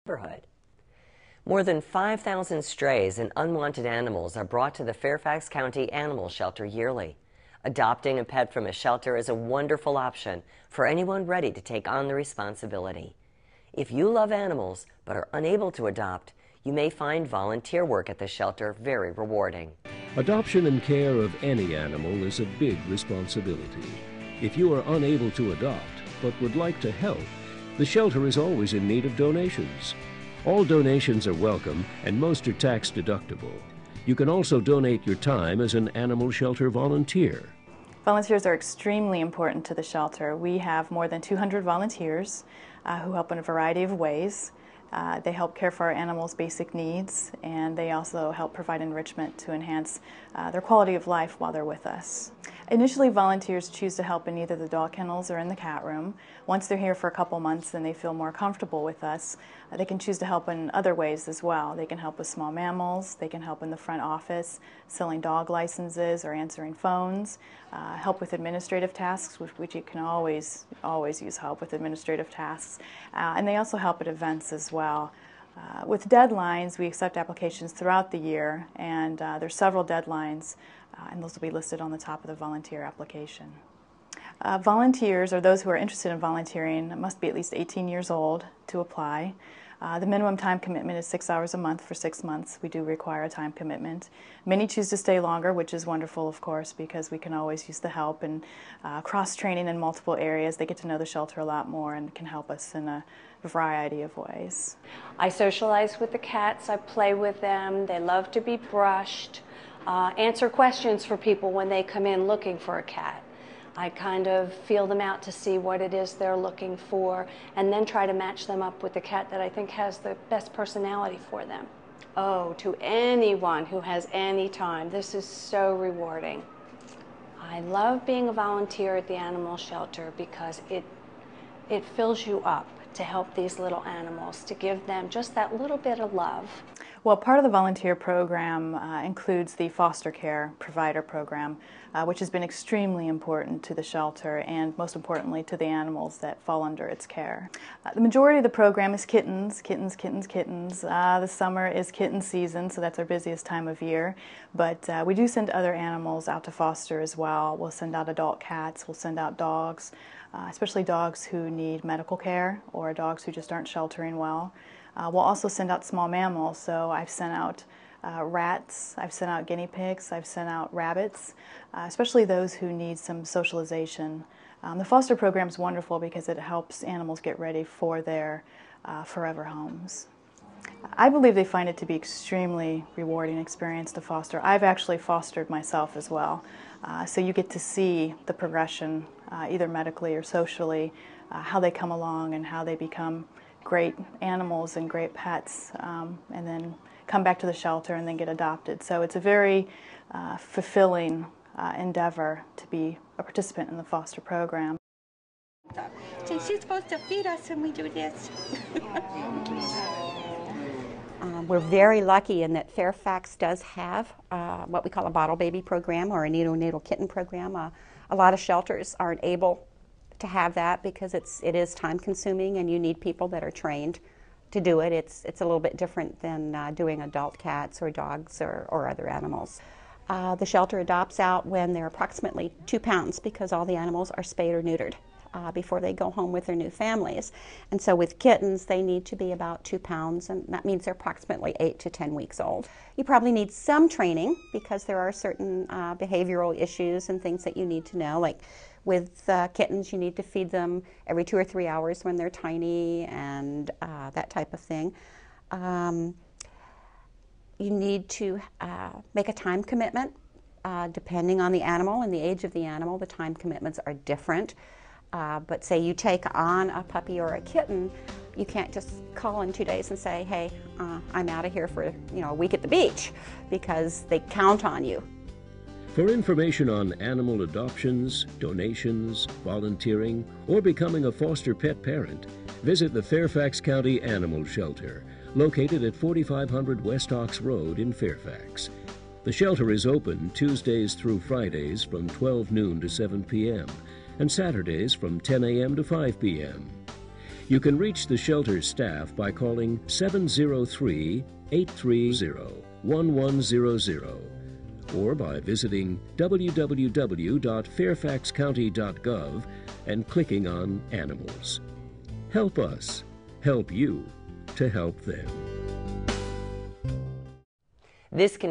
neighborhood. More than 5,000 strays and unwanted animals are brought to the Fairfax County Animal Shelter yearly. Adopting a pet from a shelter is a wonderful option for anyone ready to take on the responsibility. If you love animals but are unable to adopt, you may find volunteer work at the shelter very rewarding. Adoption and care of any animal is a big responsibility. If you are unable to adopt but would like to help, the shelter is always in need of donations. All donations are welcome and most are tax deductible. You can also donate your time as an animal shelter volunteer. Volunteers are extremely important to the shelter. We have more than 200 volunteers who help in a variety of ways. They help care for our animals' basic needs, and they also help provide enrichment to enhance their quality of life while they're with us. Initially, volunteers choose to help in either the dog kennels or in the cat room. Once they're here for a couple months and they feel more comfortable with us, they can choose to help in other ways as well. They can help with small mammals, they can help in the front office, selling dog licenses or answering phones, help with administrative tasks, which you can always use help with administrative tasks, and they also help at events as well. With deadlines, we accept applications throughout the year, and there's several deadlines, and those will be listed on the top of the volunteer application. Volunteers, or those who are interested in volunteering, must be at least 18 years old to apply. The minimum time commitment is 6 hours a month for 6 months. We do require a time commitment. Many choose to stay longer, which is wonderful, of course, because we can always use the help and cross-training in multiple areas. They get to know the shelter a lot more and can help us in a variety of ways. I socialize with the cats. I play with them. They love to be brushed. Answer questions for people when they come in looking for a cat. I kind of feel them out to see what it is they're looking for, and then try to match them up with the cat that I think has the best personality for them. Oh, to anyone who has any time, this is so rewarding. I love being a volunteer at the animal shelter because it fills you up to help these little animals, to give them just that little bit of love. Well, part of the volunteer program includes the foster care provider program, which has been extremely important to the shelter and most importantly to the animals that fall under its care. The majority of the program is kittens, kittens, kittens, kittens. The summer is kitten season, so that's our busiest time of year, but we do send other animals out to foster as well. We'll send out adult cats, we'll send out dogs, especially dogs who need medical care or dogs who just aren't sheltering well. We'll also send out small mammals, so I've sent out rats, I've sent out guinea pigs, I've sent out rabbits, especially those who need some socialization. The foster program is wonderful because it helps animals get ready for their forever homes. I believe they find it to be extremely rewarding experience to foster. I've actually fostered myself as well, so you get to see the progression, either medically or socially, how they come along and how they become great animals and great pets, and then come back to the shelter and then get adopted. So it's a very fulfilling endeavor to be a participant in the foster program. She's supposed to feed us when we do this. We're very lucky in that Fairfax does have what we call a bottle baby program or a neonatal kitten program. A lot of shelters aren't able to have that because it is time consuming and you need people that are trained to do it. It's a little bit different than doing adult cats or dogs or other animals. The shelter adopts out when they're approximately 2 pounds because all the animals are spayed or neutered before they go home with their new families. And so with kittens, they need to be about 2 pounds, and that means they're approximately 8 to 10 weeks old. You probably need some training because there are certain behavioral issues and things that you need to know, like with kittens, you need to feed them every 2 or 3 hours when they're tiny and that type of thing. You need to make a time commitment. Depending on the animal and the age of the animal, the time commitments are different. But say you take on a puppy or a kitten, you can't just call in 2 days and say, hey, I'm out of here for a week at the beach, because they count on you. For information on animal adoptions, donations, volunteering, or becoming a foster pet parent, visit the Fairfax County Animal Shelter, located at 4500 West Ox Road in Fairfax. The shelter is open Tuesdays through Fridays from 12 noon to 7 p.m. and Saturdays from 10 a.m. to 5 p.m. You can reach the shelter staff by calling 703-830-1100 or by visiting www.fairfaxcounty.gov and clicking on Animals. Help us help you to help them. This can